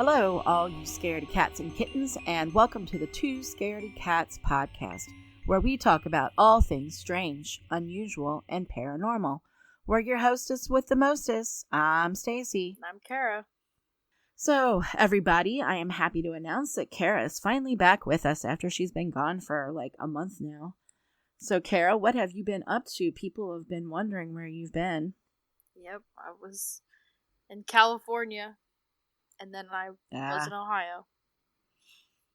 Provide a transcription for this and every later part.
Hello, all you scaredy cats and kittens, and welcome to the Two Scardey Cats podcast, where we talk about all things strange, unusual, and paranormal. We're your hostess with the mostest. I'm Stacy. I'm Kara. So, everybody, I am happy to announce that Kara is finally back with us after she's been gone for like a month now. So, Kara, what have you been up to? People have been wondering where you've been. Yep, I was in California, and then I was in Ohio.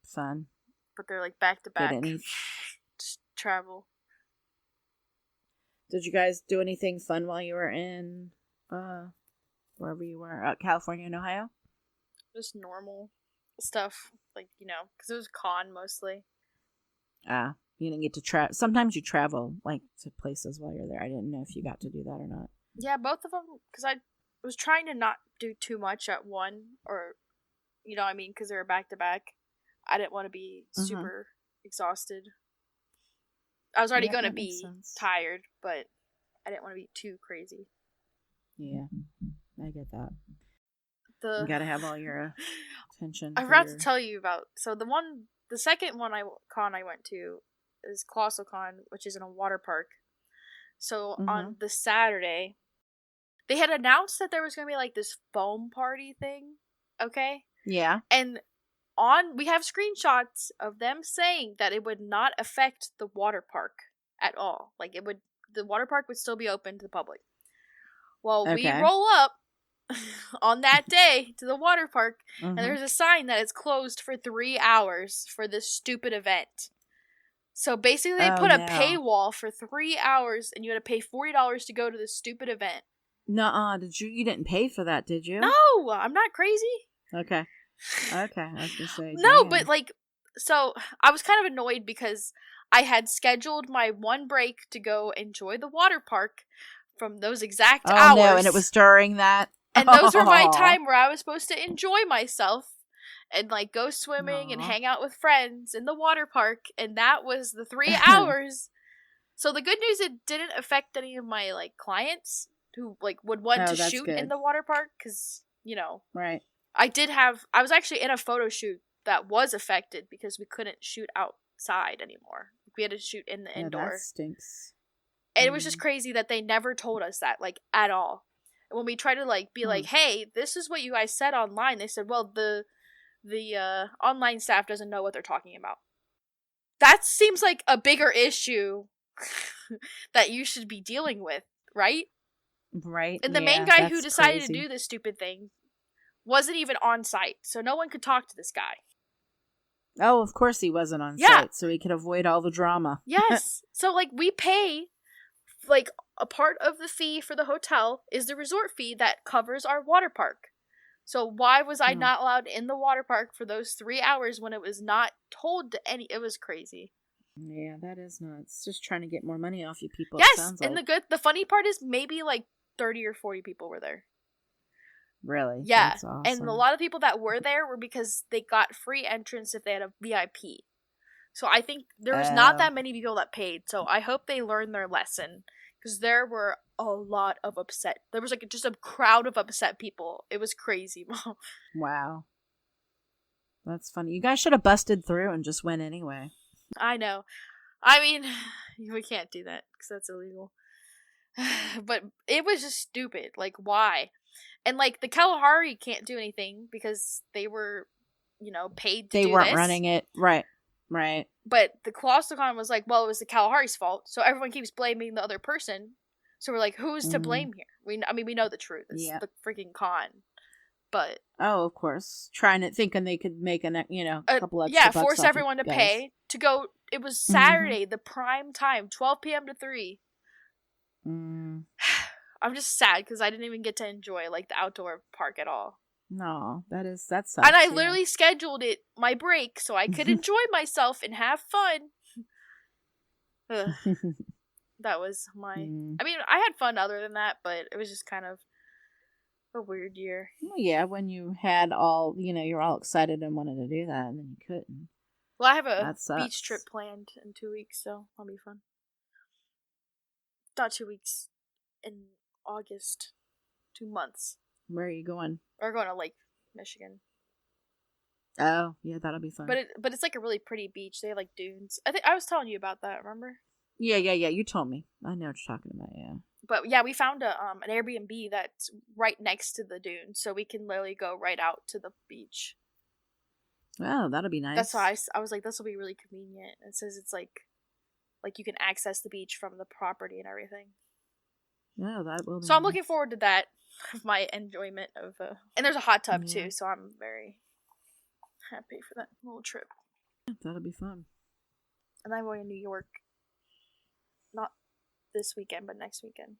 Fun. But they're like back to back travel. Did you guys do anything fun while you were in wherever you were, California and Ohio? Just normal stuff, like, because it was con mostly. You didn't get to travel. Sometimes you travel, like, to places while you're there. I didn't know if you got to do that or not. Yeah, both of them, because I was trying to not do too much at one, or, you know what I mean, because they were back to back. I didn't want to be super exhausted. I was already going to be tired, but I didn't want to be too crazy. Yeah, I get that. You gotta have all your attention. I forgot to tell you about, so the second I went to is ColossalCon, which is in a water park. So on the Saturday, they had announced that there was going to be like this foam party thing, okay? Yeah. And we have screenshots of them saying that it would not affect the water park at all. Like the water park would still be open to the public. Well, we roll up on that day to the water park, and there's a sign that it's closed for 3 hours for this stupid event. So basically, they put a paywall for 3 hours, and you had to pay $40 to go to this stupid event. Nuh-uh, you didn't pay for that, did you? No, I'm not crazy. Okay, I was gonna say. No, but so I was kind of annoyed because I had scheduled my one break to go enjoy the water park from those exact hours. Oh no, and it was during that. And those were my time where I was supposed to enjoy myself and like go swimming and hang out with friends in the water park, and that was the 3 hours. So the good news, it didn't affect any of my like clients who like would want to shoot in the water park, because right. I was actually in a photo shoot that was affected because we couldn't shoot outside anymore. We had to shoot in the indoor. That stinks. And it was just crazy that they never told us that, like, at all. And when we tried to like be like, hey, this is what you guys said online, they said, well, the online staff doesn't know what they're talking about. That seems like a bigger issue that you should be dealing with, right? Right. And the main guy who decided to do this stupid thing wasn't even on site, so no one could talk to this guy. Oh, of course he wasn't on site, so he could avoid all the drama. Yes. So, like, we pay, like, a part of the fee for the hotel is the resort fee that covers our water park. So why was I not allowed in the water park for those 3 hours when it was not told to any? It was crazy. Yeah, that is nuts. Just trying to get more money off you people. Yes, and the funny part is maybe like 30 or 40 people were there. Really? Yeah. That's awesome. And a lot of people that were there were because they got free entrance if they had a VIP. So I think there was not that many people that paid. So I hope they learned their lesson, because there were a lot of upset. There was like just a crowd of upset people. It was crazy. Wow. That's funny. You guys should have busted through and just went anyway. I know. I mean, we can't do that because that's illegal. But it was just stupid. Like, why? And like the Kalahari can't do anything because they were, paid to do this. They weren't running it. Right. But the ColossalCon was like, well, it was the Kalahari's fault. So everyone keeps blaming the other person. So we're like, who's to blame here? We know the truth. It's the freaking con. But of course, thinking they could make a couple extra bucks force everyone to pay to go. It was Saturday, the prime time, 12 p.m. to 3. I'm just sad because I didn't even get to enjoy like the outdoor park at all. No, that sucks. And I literally scheduled my break so I could enjoy myself and have fun. That was my. I mean, I had fun other than that, but it was just kind of a weird year. Well, yeah, when you had all, you're all excited and wanted to do that, and then you couldn't. Well, I have a beach trip planned in 2 weeks, so that'll be fun. Not 2 weeks. In August. 2 months. Where are you going? We're going to Lake Michigan. Oh, yeah, that'll be fun. But it's like a really pretty beach. They have like dunes. I think I was telling you about that. Remember? Yeah. You told me. I know what you're talking about. Yeah. But yeah, we found an Airbnb that's right next to the dune, so we can literally go right out to the beach. Oh, that'll be nice. That's why I was like, this will be really convenient. It says it's like you can access the beach from the property and everything. Yeah, that will be So I'm looking forward to that. My enjoyment of and there's a hot tub too, so I'm very happy for that little trip. Yeah, that'll be fun. And I'm going to New York. Not this weekend, but next weekend.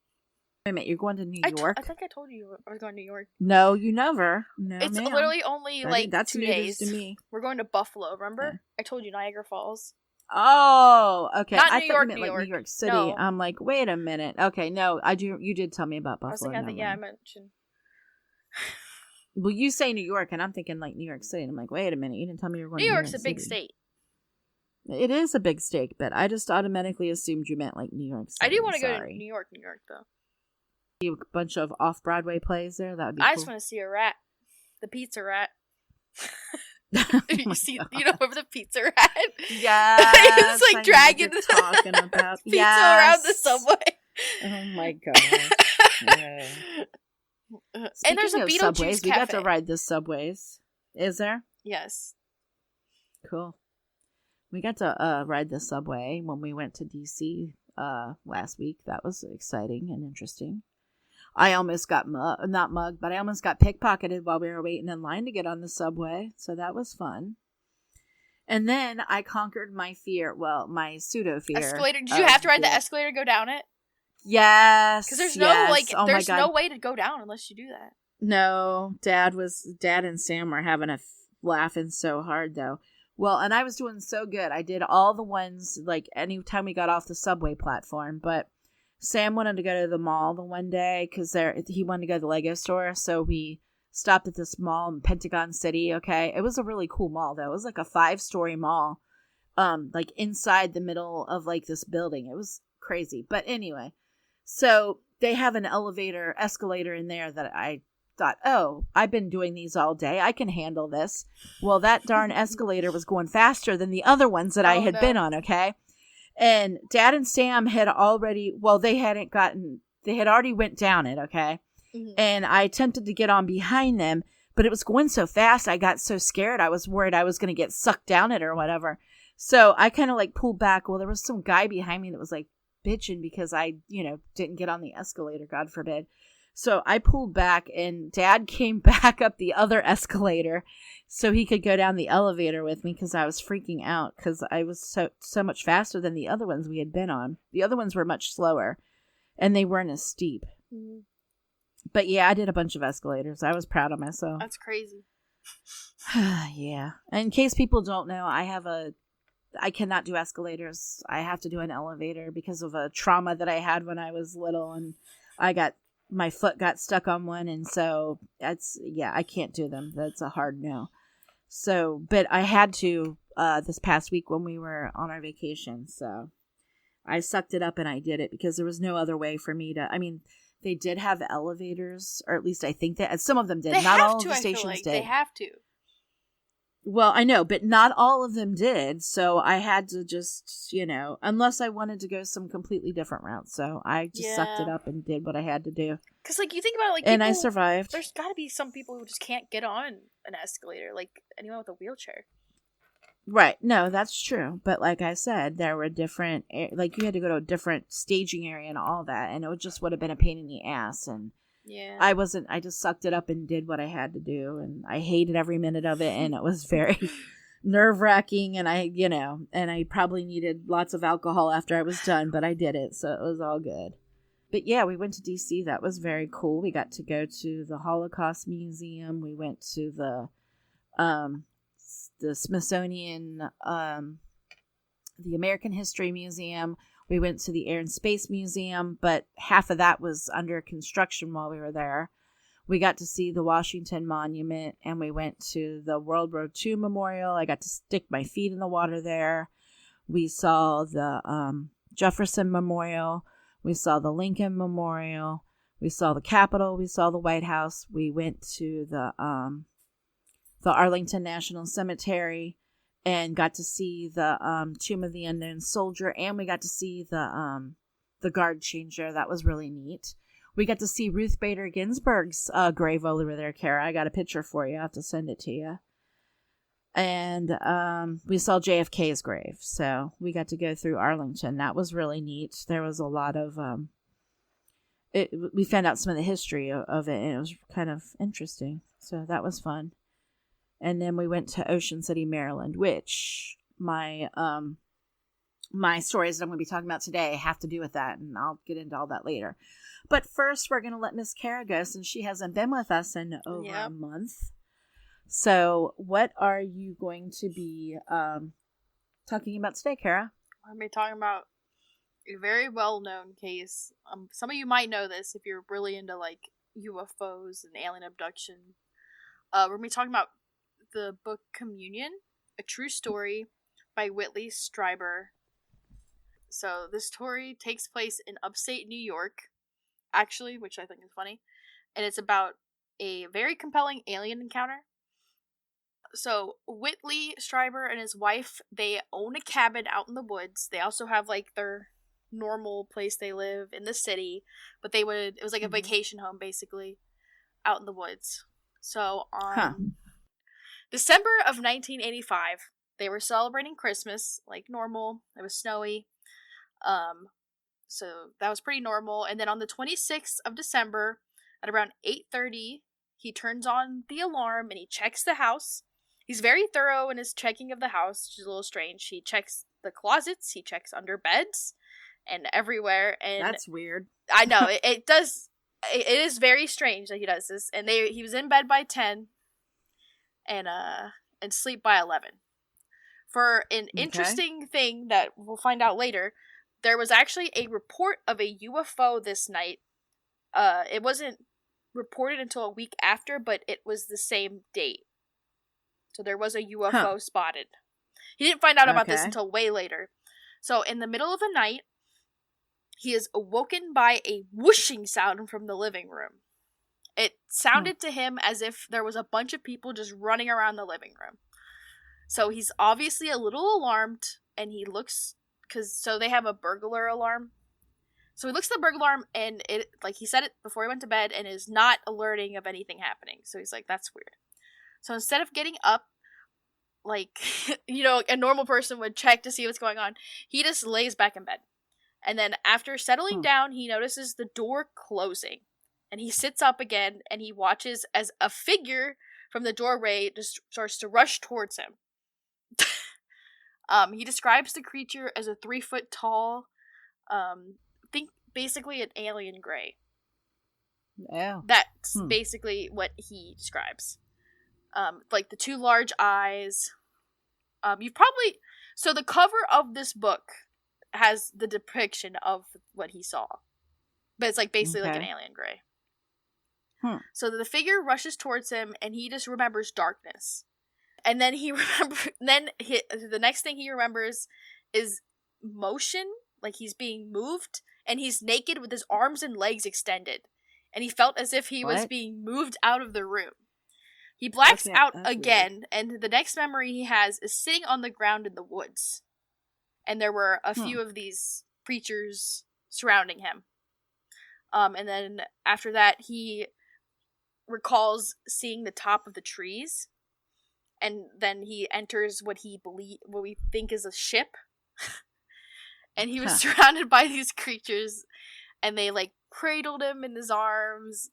Wait a minute, you're going to New York? I think I told you I was going to New York. No, you never. No, it's literally only that's 2 days. To me. We're going to Buffalo, remember? Yeah. I told you Niagara Falls. Oh, okay. Not I New thought York, you meant New like York. New York City. No. I'm like, wait a minute. Okay, no, you did tell me about Buffalo. I mentioned. Well, you say New York, and I'm thinking like New York City. And I'm like, wait a minute. You didn't tell me you were going New to New York's York a big City. state. It is a big state, but I just automatically assumed you meant like New York City. I do want to go to New York, though. A bunch of off-Broadway plays there. That would be I cool. just want to see a rat. The pizza rat. Oh you know, remember the pizza rat? Yeah. It's like dragging the talking about pizza around the subway. Oh my god. Yeah. And there's a Beetlejuice subways, cafe. We got to ride the subways. Is there? Yes. Cool. We got to ride the subway when we went to DC last week. That was exciting and interesting. I almost got not mugged, but I almost got pickpocketed while we were waiting in line to get on the subway. So that was fun. And then I conquered my fear. Well, my pseudo fear. Escalator. Did you have to ride the escalator to go down it? Yes. Because there's there's no way to go down unless you do that. No, Dad and Sam were having laughing so hard though. Well, and I was doing so good. I did all the ones like anytime we got off the subway platform, but Sam wanted to go to the mall the one day because he wanted to go to the Lego store. So we stopped at this mall in Pentagon City. Okay. It was a really cool mall though. It was like a 5-story mall, like inside the middle of like this building. It was crazy. But anyway, so they have an escalator in there that I thought, oh, I've been doing these all day. I can handle this. Well, that darn escalator was going faster than the other ones that I had been on. Okay. And Dad and Sam had already, they had already went down it, okay? Mm-hmm. And I attempted to get on behind them, but it was going so fast, I got so scared, I was worried I was going to get sucked down it or whatever. So I kind of like pulled back. Well, there was some guy behind me that was like bitching because I, didn't get on the escalator, God forbid. So I pulled back and Dad came back up the other escalator so he could go down the elevator with me because I was freaking out because I was so much faster than the other ones we had been on. The other ones were much slower and they weren't as steep. Mm-hmm. But yeah, I did a bunch of escalators. I was proud of myself. That's crazy. Yeah. In case people don't know, I cannot do escalators. I have to do an elevator because of a trauma that I had when I was little and my foot got stuck on one, and so I can't do them. That's a hard no. So, but I had to this past week when we were on our vacation, so I sucked it up and I did it because there was no other way for me to. I mean, they did have elevators, or at least I think that some of them did. Not all of the stations did. They have to. Well, I know, but not all of them did. So I had to just, unless I wanted to go some completely different route. So I just sucked it up and did what I had to do. Because, you think about it, and I survived. There's got to be some people who just can't get on an escalator, like anyone with a wheelchair. Right. No, that's true. But like I said, there were different, you had to go to a different staging area and all that. And it just would have been a pain in the ass. And yeah, I just sucked it up and did what I had to do. And I hated every minute of it. And it was very nerve wracking. And I probably needed lots of alcohol after I was done, but I did it. So it was all good. But yeah, we went to DC. That was very cool. We got to go to the Holocaust Museum. We went to the Smithsonian, the American History Museum. We went to the Air and Space Museum, but half of that was under construction while we were there. We got to see the Washington Monument, and we went to the World War II Memorial. I got to stick my feet in the water there. We saw the Jefferson Memorial. We saw the Lincoln Memorial. We saw the Capitol. We saw the White House. We went to the the Arlington National Cemetery and got to see the Tomb of the Unknown Soldier, and we got to see the guard changer. That was really neat. We got to see Ruth Bader Ginsburg's grave over there, Kara. I got a picture for you. I have to send it to you. And we saw JFK's grave. So we got to go through Arlington. That was really neat. There was a lot of... we found out some of the history of it, and it was kind of interesting. So that was fun. And then we went to Ocean City, Maryland, which my stories that I'm going to be talking about today have to do with that, and I'll get into all that later. But first, we're going to let Miss Kara go, since she hasn't been with us in over a month. So what are you going to be talking about today, Kara? I'm going to be talking about a very well-known case. Some of you might know this if you're really into, like, UFOs and alien abduction. We're going to be talking about the book Communion, a true story by Whitley Strieber. So this story takes place in upstate New York, actually, which I think is funny. And it's about a very compelling alien encounter. So Whitley Strieber and his wife, they own a cabin out in the woods. They also have, like, their normal place they live in the city, but it was like a vacation home, basically, out in the woods. So on December of 1985, they were celebrating Christmas like normal. It was snowy. So that was pretty normal. And then on the 26th of December at around 8:30, he turns on the alarm and he checks the house. He's very thorough in his checking of the house, which is a little strange. He checks the closets, he checks under beds and everywhere. And that's weird. I know, it is very strange that he does this. And he was in bed by 10 and sleep by 11. For an interesting thing that we'll find out later, there was actually a report of a UFO this night. It wasn't reported until a week after, but it was the same date. So there was a UFO spotted. He didn't find out about this until way later. So in the middle of the night, he is awoken by a whooshing sound from the living room. It sounded to him as if there was a bunch of people just running around the living room. So he's obviously a little alarmed, and he looks, so they have a burglar alarm. So he looks at the burglar alarm, and it, like he said it before he went to bed, and is not alerting of anything happening. So he's like, that's weird. So instead of getting up, like, a normal person would check to see what's going on, he just lays back in bed. And then after settling down, he notices the door closing. And he sits up again, and he watches as a figure from the doorway just starts to rush towards him. He describes the creature as a 3-foot tall, think basically an alien gray. Yeah. That's basically what he describes. Like the 2 large eyes. So the cover of this book has the depiction of what he saw. But it's like basically like an alien gray. So the figure rushes towards him, and he just remembers darkness. And then the next thing he remembers is motion, like he's being moved, and he's naked with his arms and legs extended. And he felt as if he was being moved out of the room. He blacks out again, and the next memory he has is sitting on the ground in the woods. And there were a few of these creatures surrounding him. And then after that, he recalls seeing the top of the trees. And then he enters what we think is a ship. And he was surrounded by these creatures, and they like cradled him in his arms,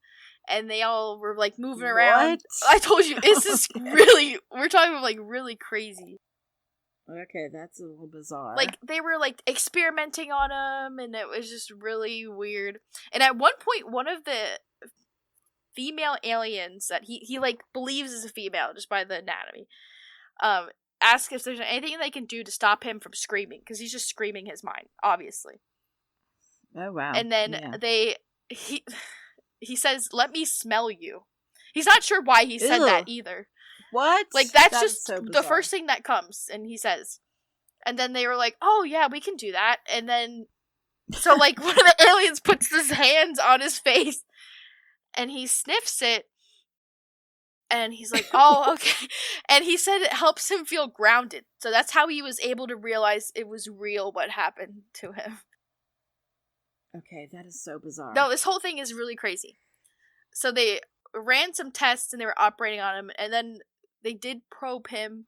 and they all were like moving around. I told you, this is we're talking about like really crazy. Okay, that's a little bizarre. Like, they were like experimenting on him, and it was just really weird. And at one point, one of the female aliens that he like believes is a female just by the anatomy, asks if there's anything they can do to stop him from screaming, because he's just screaming his mind, obviously. Oh wow. And then he says, "Let me smell you." He's not sure why he said that either. What? Like, that's just so the first thing that comes, and he says. And then they were like, "Oh yeah, we can do that." And then so like one of the aliens puts his hands on his face, and he sniffs it, And he's like, oh, okay. And he said it helps him feel grounded. So that's how he was able to realize it was real what happened to him. Okay, that is so bizarre. No, this whole thing is really crazy. So they ran some tests and they were operating on him, and then they did probe him.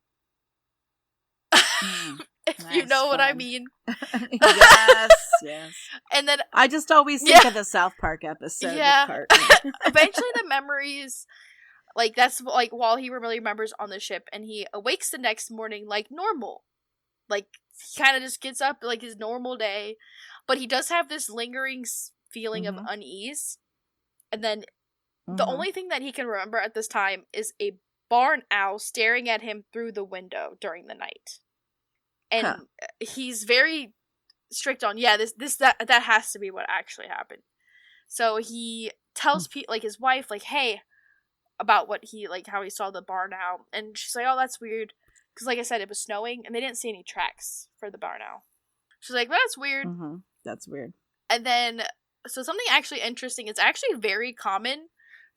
If you know what I mean. Yes. And then I just always think of the South Park episode. Yeah. Eventually the memories, like, that's like while he really remembers on the ship, and he awakes the next morning like normal. Like, he kind of just gets up like his normal day, but he does have this lingering feeling of unease. And then the only thing that he can remember at this time is a barn owl staring at him through the window during the night. And he's very strict on, that has to be what actually happened. So he tells like his wife, like, hey, about what he, like, how he saw the barn owl. And she's like, oh, that's weird. Because, like I said, it was snowing, and they didn't see any tracks for the barn owl. She's like, that's weird. That's weird. And then, so something actually interesting, it's actually very common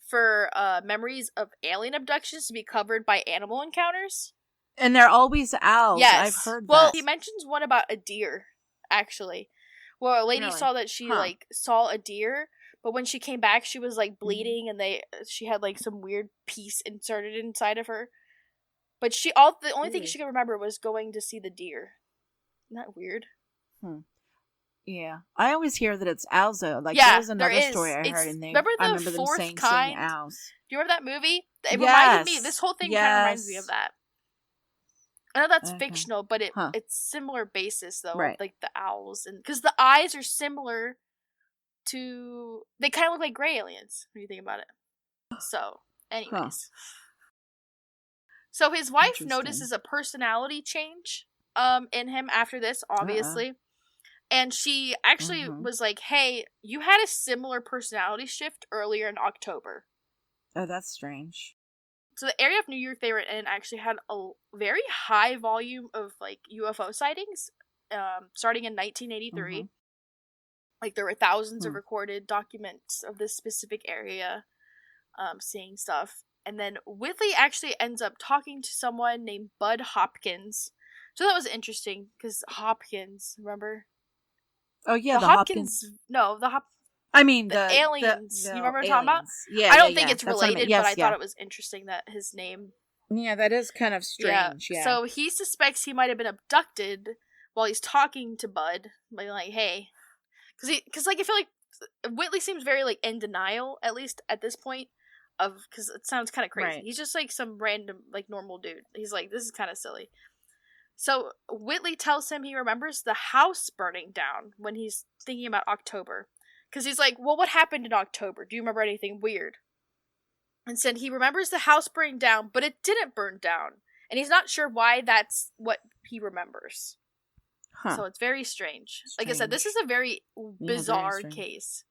for memories of alien abductions to be covered by animal encounters. And they're always owls. Yes. I've heard that. Well, he mentions one about a deer, actually. Well, a lady saw that she, like, saw a deer, but when she came back, she was, like, bleeding, and she had, like, some weird piece inserted inside of her. But the only thing she could remember was going to see the deer. Isn't that weird? Yeah. I always hear that it's owls, though. Like, there's another story I heard, and remember the fourth them kind? seeing owls. Do you remember that movie? It reminded me, this whole thing kind of reminds me of that. I know that's fictional, but it's similar basis, though, like the owls. And because the eyes are similar to... They kind of look like gray aliens, when you think about it. So, anyways. So his wife notices a personality change in him after this, obviously. And she actually was like, hey, you had a similar personality shift earlier in October. Oh, that's strange. So the area of New York they were in actually had a very high volume of, like, UFO sightings, starting in 1983. Like, there were thousands of recorded documents of this specific area, seeing stuff. And then Whitley actually ends up talking to someone named Bud Hopkins. So that was interesting, because Hopkins, remember? Oh, yeah, the Hopkins. No, I mean, the aliens. You remember what I'm talking about? Yeah, I don't think it's related, but I thought it was interesting that his name... Yeah, that is kind of strange, yeah. So he suspects he might have been abducted while he's talking to Bud. Like, hey... Because I feel like Whitley seems very, like, in denial, at least at this point, because it sounds kind of crazy. Right. He's just, like, some random, like, normal dude. He's like, this is kind of silly. So Whitley tells him he remembers the house burning down when he's thinking about October. Because he's like, well, what happened in October? Do you remember anything weird? And said he remembers the house burning down, but it didn't burn down. And he's not sure why that's what he remembers. So it's very strange. Like I said, this is a very bizarre case.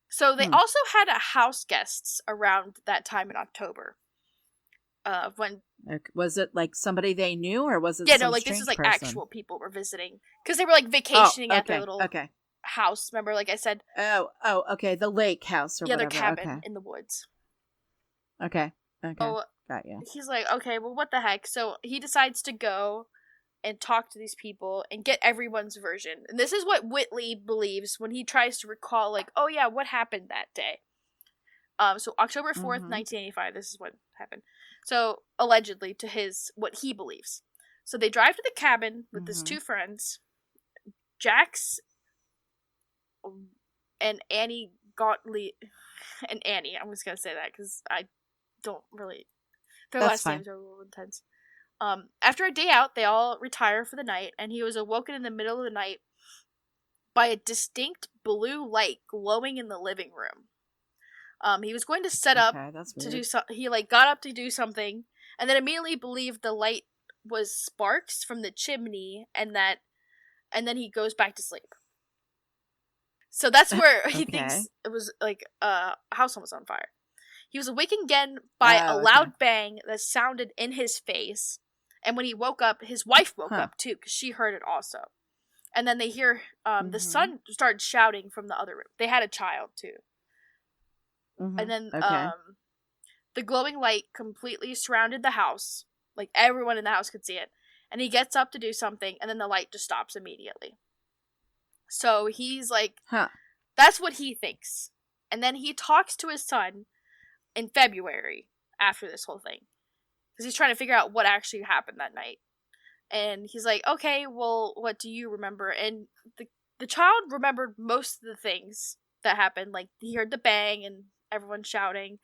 So they also had a house guests around that time in October. When was it like somebody they knew, or was it? Yeah, no, like this is like person? Actual people were visiting because they were like vacationing at their little house. Remember, like I said. Oh, okay, the lake house or whatever. Their cabin in the woods. Okay. So got you. He's like, okay, well, what the heck? So he decides to go and talk to these people and get everyone's version. And this is what Whitley believes when he tries to recall, like, oh yeah, what happened that day? So October 4th, 1985, this is what happened. So, allegedly, to what he believes. So they drive to the cabin with his two friends, Jax and Annie Gottlieb, and Annie, I'm just gonna say that because I don't really, their last names are a little intense. After a day out, they all retire for the night, and he was awoken in the middle of the night by a distinct blue light glowing in the living room. He was going to set up to do he got up to do something, and then immediately believed the light was sparks from the chimney, and then he goes back to sleep. So that's where he thinks it was like a house was on fire. He was awakened again by a loud bang that sounded in his face. And when he woke up, his wife woke up too, because she heard it also. And then they hear the son started shouting from the other room. They had a child too. And then The glowing light completely surrounded the house. Like, everyone in the house could see it. And he gets up to do something, and then the light just stops immediately. So he's like, that's what he thinks. And then he talks to his son in February after this whole thing. Because he's trying to figure out what actually happened that night. And he's like, okay, well, what do you remember? And the child remembered most of the things that happened. Like, he heard the bang and everyone shouting.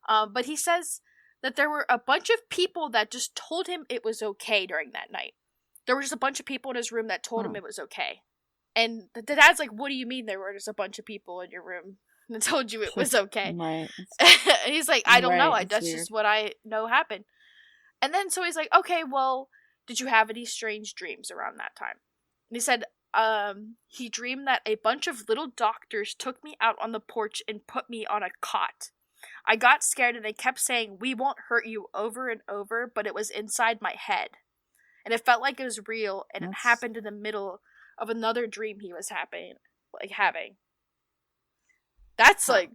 But he says that there were a bunch of people that just told him it was okay during that night. There were just a bunch of people in his room that told him it was okay. And the dad's like, what do you mean there were just a bunch of people in your room that told you it was okay? Right. And he's like, I don't know. That's weird. just what I know happened. And then so he's like, okay, well, did you have any strange dreams around that time? And he said, he dreamed that a bunch of little doctors took me out on the porch and put me on a cot. I got scared and they kept saying, we won't hurt you, over and over, but it was inside my head. And it felt like it was real, and it happened in the middle of another dream he was having. That's, like,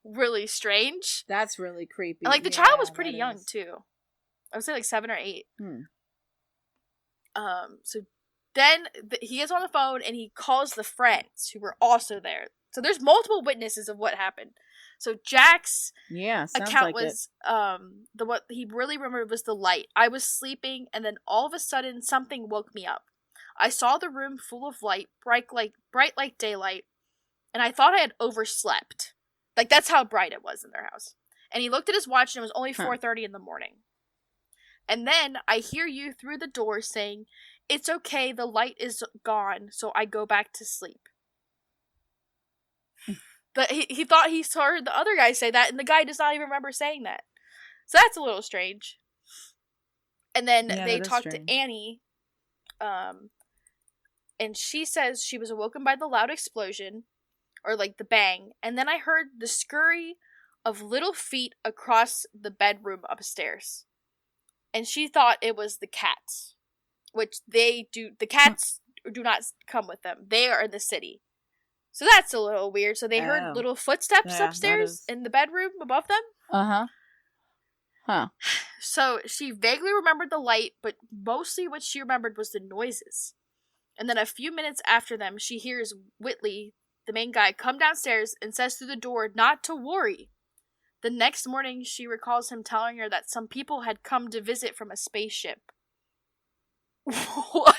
really strange. That's really creepy. And, like, the child was pretty young, too. I would say, like, 7 or 8. So then he gets on the phone, and he calls the friends who were also there. So there's multiple witnesses of what happened. So Jack's account was what he really remembered was the light. I was sleeping, and then all of a sudden something woke me up. I saw the room full of light, bright like daylight, and I thought I had overslept. Like, that's how bright it was in their house. And he looked at his watch, and it was only 4:30 in the morning. And then I hear you through the door saying, "It's okay, the light is gone," so I go back to sleep. But he thought he heard the other guy say that, and the guy does not even remember saying that. So that's a little strange. And then they talked to Annie, and she says she was awoken by the loud explosion, or like the bang, and then I heard the scurry of little feet across the bedroom upstairs. And she thought it was the cats, which the cats do not come with them. They are in the city. So that's a little weird. So they heard little footsteps upstairs in the bedroom above them. So she vaguely remembered the light, but mostly what she remembered was the noises. And then a few minutes after them, she hears Whitley, the main guy, come downstairs and says through the door not to worry. The next morning, she recalls him telling her that some people had come to visit from a spaceship. What?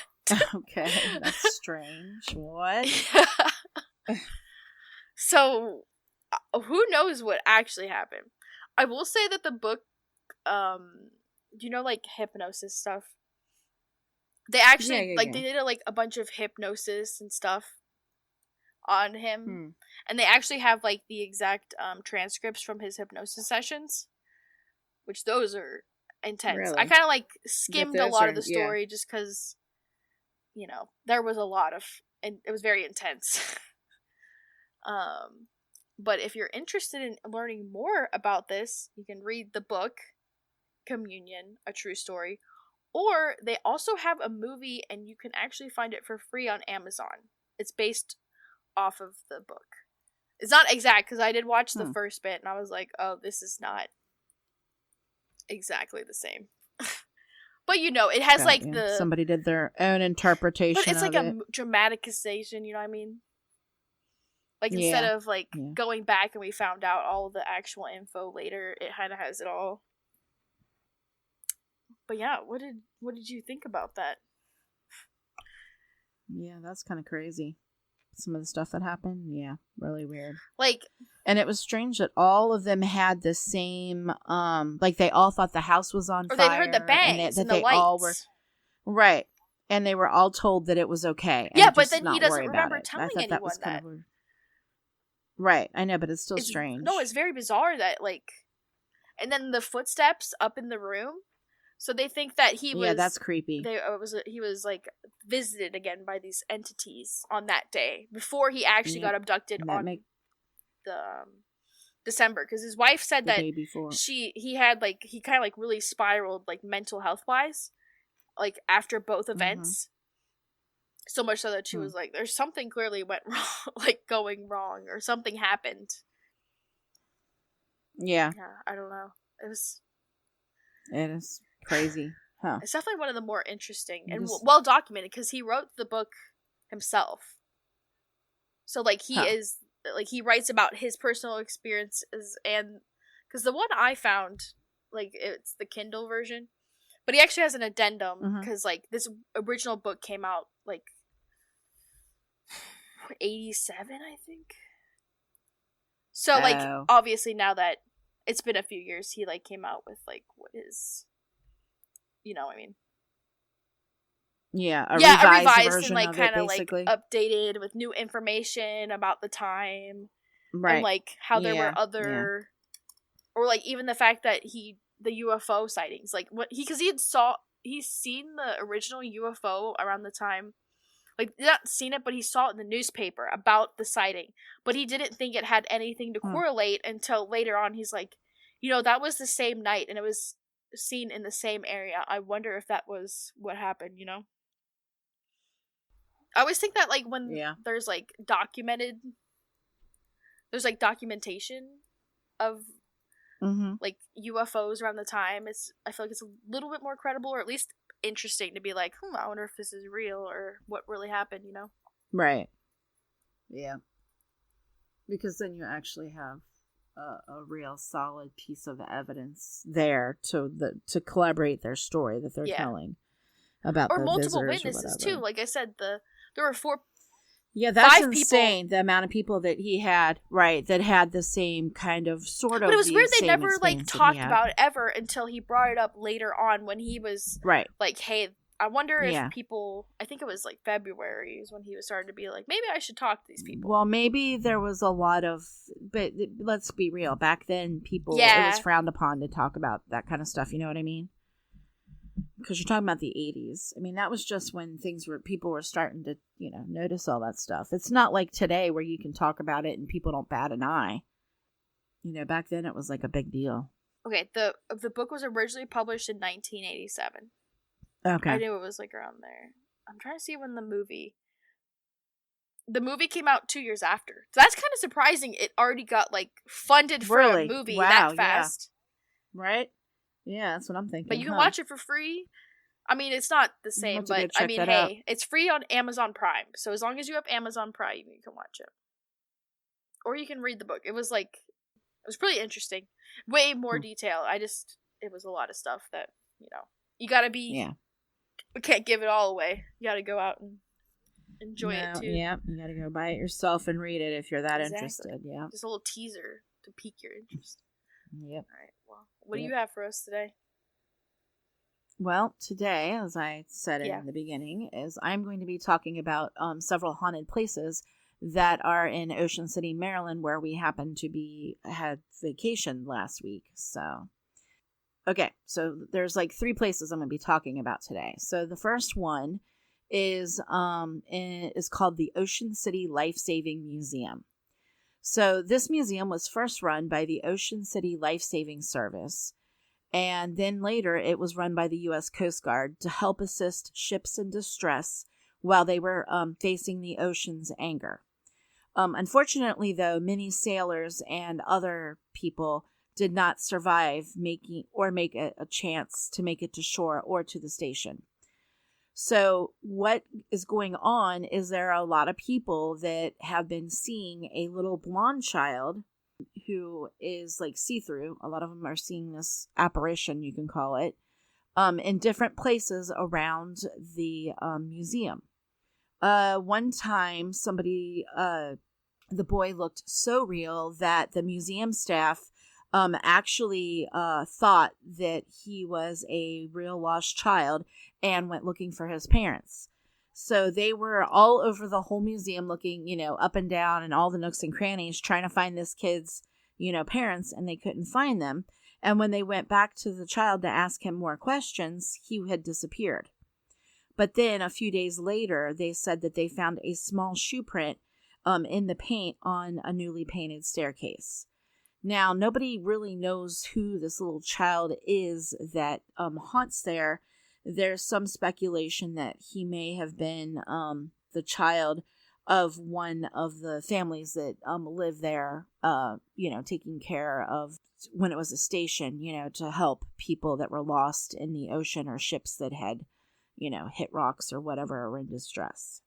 Okay, that's strange. What? So, who knows what actually happened? I will say that the book, like hypnosis stuff. They actually they did a bunch of hypnosis and stuff on him, and they actually have like the exact transcripts from his hypnosis sessions, which those are intense. Really? I kind of like skimmed a lot of the story just because, there was a lot of, and it was very intense. But if you're interested in learning more about this, you can read the book Communion, A True Story, or they also have a movie and you can actually find it for free on Amazon. It's based off of the book. It's not exact because I did watch the first bit and I was like, oh, this is not exactly the same. But it has somebody did their own interpretation. But it's like a dramatization, you know what I mean? Like, instead of, going back and we found out all of the actual info later, it kind of has it all. But yeah, what did you think about that? Yeah, that's kind of crazy. Some of the stuff that happened, really weird. And it was strange that all of them had the same, they all thought the house was on fire. Or they heard the bangs and the lights. All were, right. And they were all told that it was okay. Yeah, but then he doesn't remember telling anyone that. Right, I know, but it's still strange. No, it's very bizarre that, and then the footsteps up in the room. So they think that he was... Yeah, that's creepy. He was visited again by these entities on that day, before he actually got abducted on the December. Because his wife said that he had, he kind of, really spiraled, mental health-wise, after both events. So much so that she was like, there's something clearly went wrong, going wrong, or something happened. Yeah. Yeah, I don't know. It is crazy. Huh. It's definitely one of the more interesting and well documented because he wrote the book himself. So, like, he writes about his personal experiences, and because the one I found, like, it's the Kindle version, but he actually has an addendum because, like, this original book came out, like, 87, I think. So, like, obviously now that it's been a few years, he, like, came out with, like, what is, you know what I mean? Yeah, a revised and, like, kind of, like, updated with new information about the time. Right. And, like, how there were other... Or, like, even the fact that the UFO sightings, like, because he's seen the original UFO around the time, like, not seen it, but he saw it in the newspaper about the sighting, but he didn't think it had anything to correlate until later on. He's like, that was the same night, and it was seen in the same area. I wonder if that was what happened, I always think that, like, when there's, like, documentation of like UFOs around the time, I feel like it's a little bit more credible, or at least interesting to be like, I wonder if this is real or what really happened, Right. Yeah. Because then you actually have a real solid piece of evidence there to collaborate their story that they're telling about or the multiple visitors witnesses or too. Like I said, there were 4. Yeah, that's 5 insane. People. The amount of people that he had, right, that had the same kind of sort of. But it was weird they never like talked about it ever until he brought it up later on when he was like, "Hey, I wonder if people." I think it was like February is when he was starting to be like, "Maybe I should talk to these people." Well, maybe there was a lot of, but let's be real. Back then, it was frowned upon to talk about that kind of stuff. You know what I mean? Because you're talking about the 80s. I mean, that was just when people were starting to, notice all that stuff. It's not like today where you can talk about it and people don't bat an eye. Back then it was like a big deal. Okay, the book was originally published in 1987. Okay. I knew it was like around there. I'm trying to see when the movie came out 2 years after. So that's kind of surprising. It already got like funded for a movie that fast. Yeah. Right? Yeah, that's what I'm thinking. But you can watch it for free. I mean, it's not the same, but I mean, hey, it's free on Amazon Prime. So as long as you have Amazon Prime, you can watch it. Or you can read the book. It was pretty interesting. Way more detail. It was a lot of stuff that, you gotta be, we can't give it all away. You gotta go out and enjoy it too. Yeah, you gotta go buy it yourself and read it if you're that interested. Yeah. Just a little teaser to pique your interest. Yep. All right. Well, what do you have for us today? Well, today, as I said in the beginning, is I'm going to be talking about several haunted places that are in Ocean City, Maryland, where we happened to had vacation last week. So, okay, so there's like 3 places I'm going to be talking about today. So the first one is called the Ocean City Life Saving Museum. So this museum was first run by the Ocean City Life Saving Service, and then later it was run by the U.S. Coast Guard to help assist ships in distress while they were facing the ocean's anger. Unfortunately, though, many sailors and other people did not survive make a chance to make it to shore or to the station. So what is going on is there are a lot of people that have been seeing a little blonde child who is like see-through. A lot of them are seeing this apparition, you can call it, in different places around the museum. One time the boy looked so real that the museum staff actually thought that he was a real lost child and went looking for his parents. So they were all over the whole museum looking, up and down and all the nooks and crannies trying to find this kid's, parents, and they couldn't find them. And when they went back to the child to ask him more questions, he had disappeared. But then a few days later, they said that they found a small shoe print in the paint on a newly painted staircase. Now, nobody really knows who this little child is that haunts there. There's some speculation that he may have been the child of one of the families that live there, taking care of when it was a station, to help people that were lost in the ocean or ships that had, hit rocks or whatever or in distress.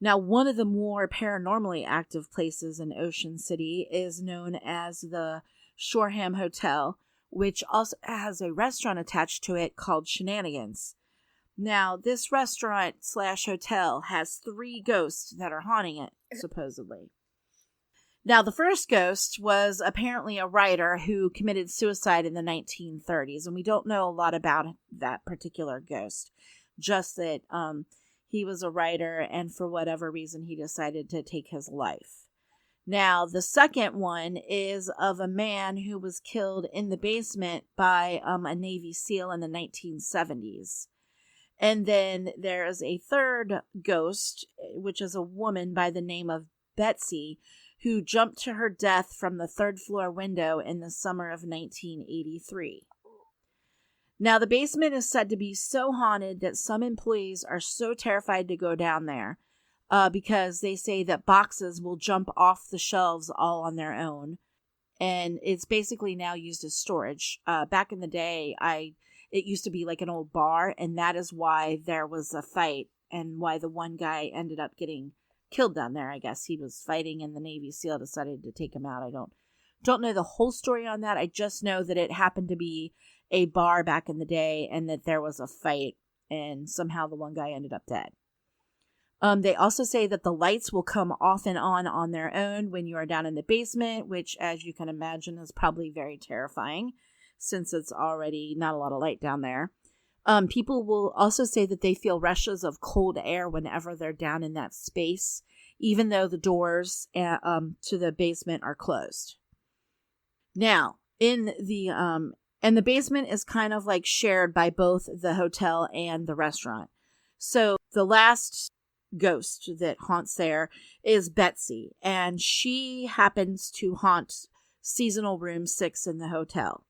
Now, one of the more paranormally active places in Ocean City is known as the Shoreham Hotel, which also has a restaurant attached to it called Shenanigans. Now, this restaurant/hotel has 3 ghosts that are haunting it, supposedly. Now, the first ghost was apparently a writer who committed suicide in the 1930s, and we don't know a lot about that particular ghost, just that he was a writer, and for whatever reason, he decided to take his life. Now, the second one is of a man who was killed in the basement by a Navy SEAL in the 1970s. And then there is a third ghost, which is a woman by the name of Betsy, who jumped to her death from the 3rd floor window in the summer of 1983. Now, the basement is said to be so haunted that some employees are so terrified to go down there because they say that boxes will jump off the shelves all on their own. And it's basically now used as storage. Back in the day, it used to be like an old bar, and that is why there was a fight and why the one guy ended up getting killed down there. I guess he was fighting and the Navy SEAL decided to take him out. I don't know the whole story on that. I just know that it happened to be a bar back in the day and that there was a fight and somehow the one guy ended up dead. They also say that the lights will come off and on their own when you are down in the basement, which, as you can imagine, is probably very terrifying since it's already not a lot of light down there. People will also say that they feel rushes of cold air whenever they're down in that space, even though the doors to the basement are closed. Now, and the basement is kind of like shared by both the hotel and the restaurant. So the last ghost that haunts there is Betsy, and she happens to haunt seasonal room 6 in the hotel.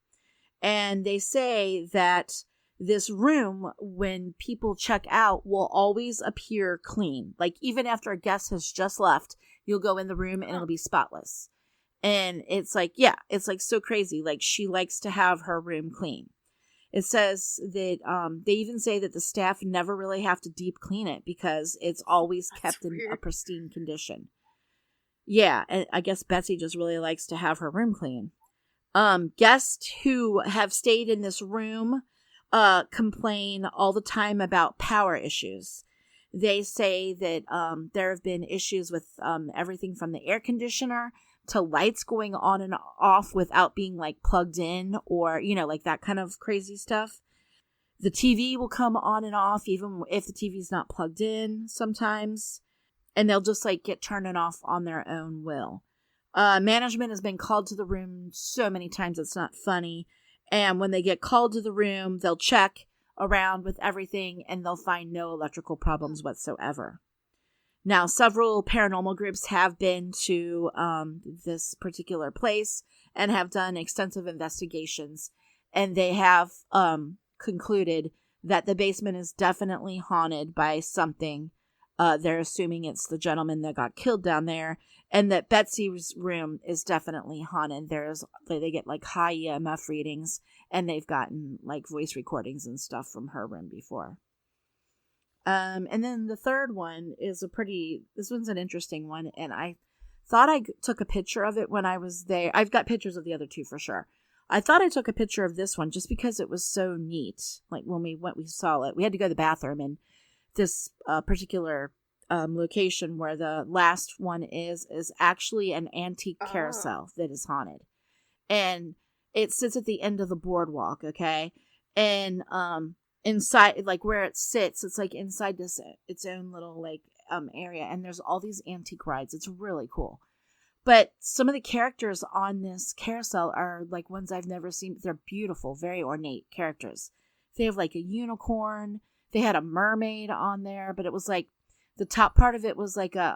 And they say that this room, when people check out, will always appear clean. Like, even after a guest has just left, you'll go in the room and it'll be spotless. And it's like, yeah, it's like so crazy. Like, she likes to have her room clean. It says that they even say that the staff never really have to deep clean it because it's always kept in a pristine condition. Yeah, and I guess Betsy just really likes to have her room clean. Guests who have stayed in this room complain all the time about power issues. They say that there have been issues with everything from the air conditioner to lights going on and off without being like plugged in or, like that kind of crazy stuff. The TV will come on and off even if the TV's not plugged in sometimes. And they'll just like get turned off on their own will. Management has been called to the room so many times it's not funny. And when they get called to the room, they'll check around with everything and they'll find no electrical problems whatsoever. Now, several paranormal groups have been to this particular place and have done extensive investigations. And they have concluded that the basement is definitely haunted by something. They're assuming it's the gentleman that got killed down there. And that Betsy's room is definitely haunted. They get like high EMF readings. And they've gotten like voice recordings and stuff from her room before. And then the third one is this one's an interesting one. And I thought I took a picture of it when I was there. I've got pictures of the other two for sure. I thought I took a picture of this one just because it was so neat. Like when we saw it. We had to go to the bathroom and this particular location where the last one is actually an antique carousel that is haunted. And it sits at the end of the boardwalk, okay? And inside, like where it sits, it's like inside its own little like area, and there's all these antique rides. It's really cool. But some of the characters on this carousel are like ones I've never seen. They're beautiful, very ornate characters. They have like a unicorn. They had a mermaid on there, but it was like the top part of it was like a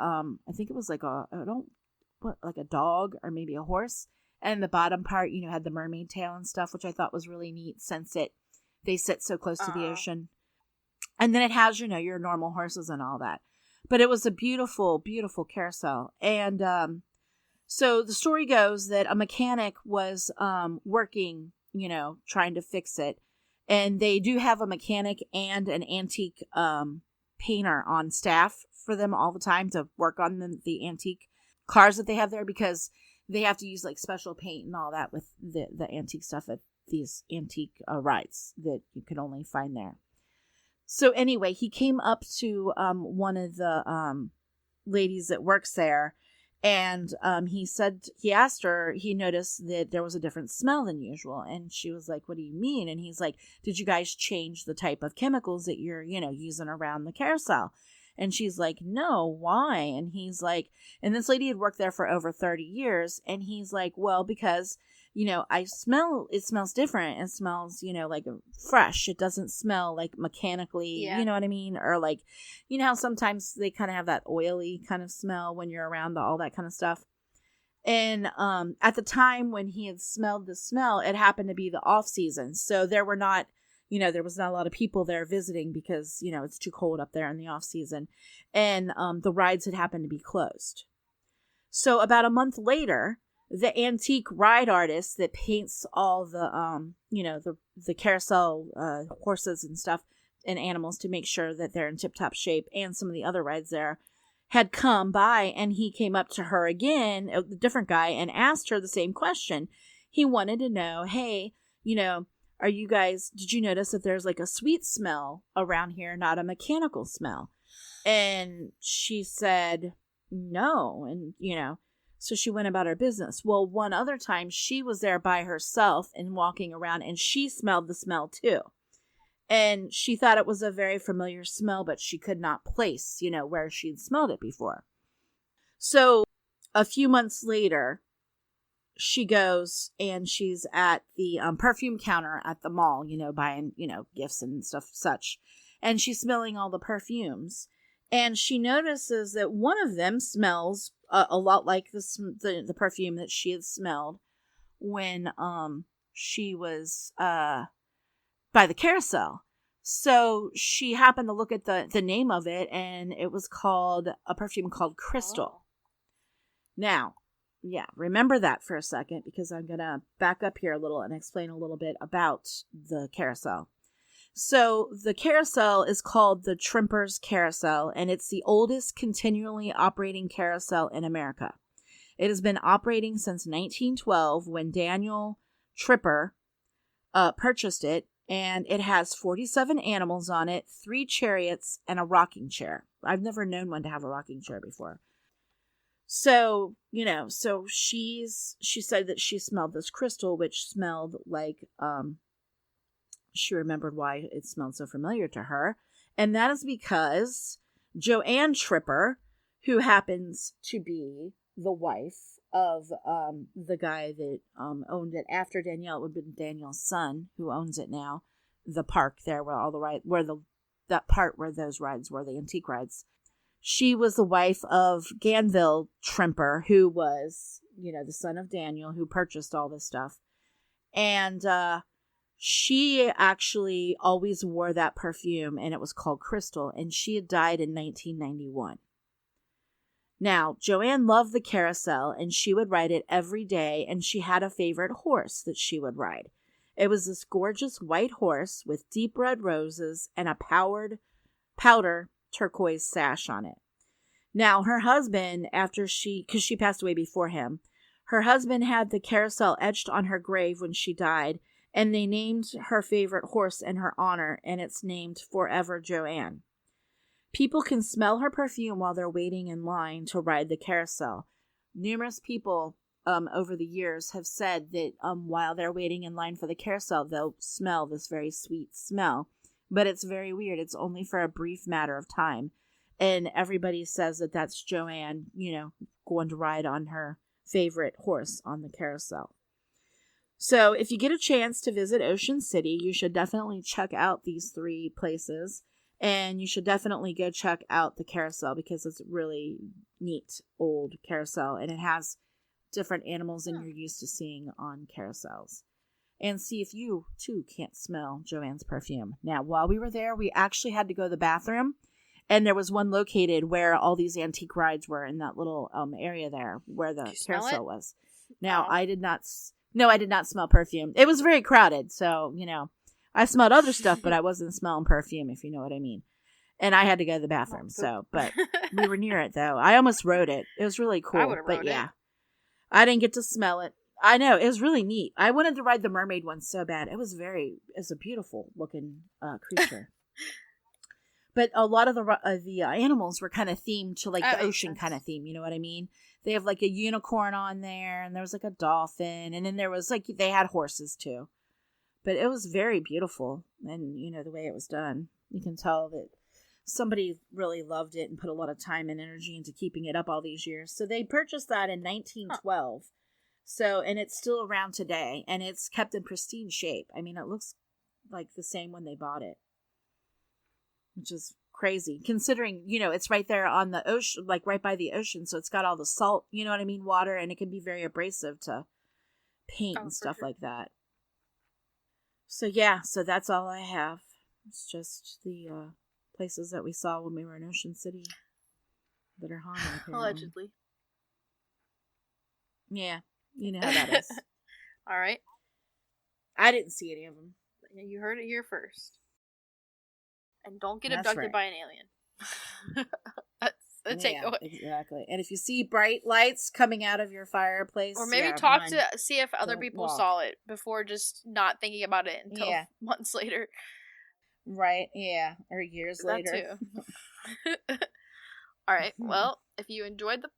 I think it was like like a dog or maybe a horse, and the bottom part, had the mermaid tail and stuff, which I thought was really neat since they sit so close to the ocean. And then it has, your normal horses and all that. But it was a beautiful, beautiful carousel. And So the story goes that a mechanic was working, trying to fix it. And they do have a mechanic and an antique painter on staff for them all the time to work on the antique cars that they have there, because they have to use like special paint and all that with the antique stuff at these antique rides that you can only find there. So anyway, he came up to one of the ladies that works there, and he asked her, he noticed that there was a different smell than usual. And she was like, what do you mean? And he's like, did you guys change the type of chemicals that you're, using around the carousel? And she's like, no, why? And he's like, and this lady had worked there for over 30 years. And he's like, well, because, it smells different. It smells, like fresh. It doesn't smell like mechanically, you know what I mean? Or like, how sometimes they kind of have that oily kind of smell when you're around all that kind of stuff. And at the time when he had smelled the smell, it happened to be the off season. So there was not a lot of people there visiting because, it's too cold up there in the off season. And the rides had happened to be closed. So about a month later, the antique ride artist that paints all the, the carousel horses and stuff and animals to make sure that they're in tip-top shape, and some of the other rides there, had come by, and he came up to her again, a different guy, and asked her the same question. He wanted to know, hey, did you notice that there's like a sweet smell around here, not a mechanical smell? And she said, no. And, so she went about her business. Well, one other time she was there by herself and walking around, and she smelled the smell too. And she thought it was a very familiar smell, but she could not place, where she'd smelled it before. So a few months later, she goes and she's at the perfume counter at the mall, buying, gifts and stuff such. And she's smelling all the perfumes. And she notices that one of them smells a lot like the perfume that she had smelled when she was by the carousel. So she happened to look at the name of it, and it was called a perfume called Crystal. Now, remember that for a second, because I'm going to back up here a little and explain a little bit about the carousel. So the carousel is called the Trimper's Carousel, and it's the oldest continually operating carousel in America. It has been operating since 1912 when Daniel Tripper purchased it, and it has 47 animals on it, 3 chariots, and a rocking chair. I've never known one to have a rocking chair before. So, she said that she smelled this crystal, which smelled like, she remembered why it smelled so familiar to her. And that is because Joanne Tripper, who happens to be the wife of the guy that owned it after Danielle, it would have been Danielle's son who owns it now, the park there where all the that part where those rides were, the antique rides. She was the wife of Ganville Trimper, who was, the son of Daniel, who purchased all this stuff. And she actually always wore that perfume, and it was called Crystal, and she had died in 1991. Now, Joanne loved the carousel, and she would ride it every day, and she had a favorite horse that she would ride. It was this gorgeous white horse with deep red roses and a powder turquoise sash on it. Now, her husband, because she passed away before him, her husband had the carousel etched on her grave when she died, and they named her favorite horse in her honor, and it's named Forever Joanne. People can smell her perfume while they're waiting in line to ride the carousel. Numerous people over the years have said that while they're waiting in line for the carousel, they'll smell this very sweet smell. But it's very weird. It's only for a brief matter of time. And everybody says that that's Joanne, going to ride on her favorite horse on the carousel. So if you get a chance to visit Ocean City, you should definitely check out these 3 places. And you should definitely go check out the carousel, because it's a really neat old carousel. And it has different animals than you're used to seeing on carousels. And see if you, too, can't smell Joanne's perfume. Now, while we were there, we actually had to go to the bathroom. And there was one located where all these antique rides were in that little area there where the carousel was. Now, I did not smell perfume. It was very crowded, so, I smelled other stuff, but I wasn't smelling perfume, if you know what I mean. And I had to go to the bathroom, but we were near it, though. I almost rode it. It was really cool. I would have rode it. I didn't get to smell it. I know, it was really neat. I wanted to ride the mermaid one so bad. It's a beautiful looking creature. But a lot of the animals were kind of themed to like the ocean kind of theme. You know what I mean? They have like a unicorn on there, and there was like a dolphin, and then there was like they had horses too. But it was very beautiful, and the way it was done, you can tell that somebody really loved it and put a lot of time and energy into keeping it up all these years. So they purchased that in 1912. So, and it's still around today, and it's kept in pristine shape. I mean, it looks like the same when they bought it, which is crazy considering, it's right there on the ocean, like right by the ocean. So it's got all the salt, water, and it can be very abrasive to paint and stuff like that. So yeah, so that's all I have. It's just the places that we saw when we were in Ocean City that are haunted. Allegedly. Yeah, you know how that is. All right. I didn't see any of them. You heard it here first. And don't get abducted by an alien. That's a takeaway. Exactly. And if you see bright lights coming out of your fireplace, or maybe talk to see if other people saw it before just not thinking about it until months later. Right. Yeah. Or years later. That too. All right. Well, if you enjoyed the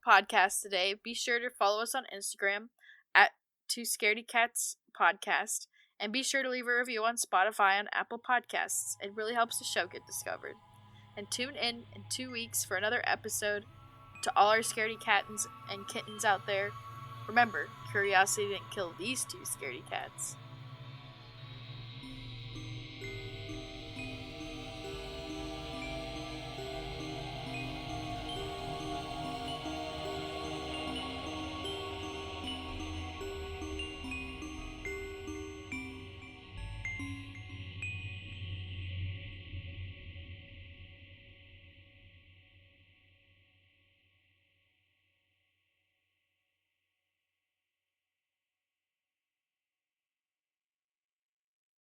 podcast today, be sure to follow us on Instagram at Two Scardey Cats Podcast. And be sure to leave a review on Spotify and Apple Podcasts. It really helps the show get discovered. And tune in 2 weeks for another episode. To all our scaredy cats and kittens out there, remember, curiosity didn't kill these two scaredy cats.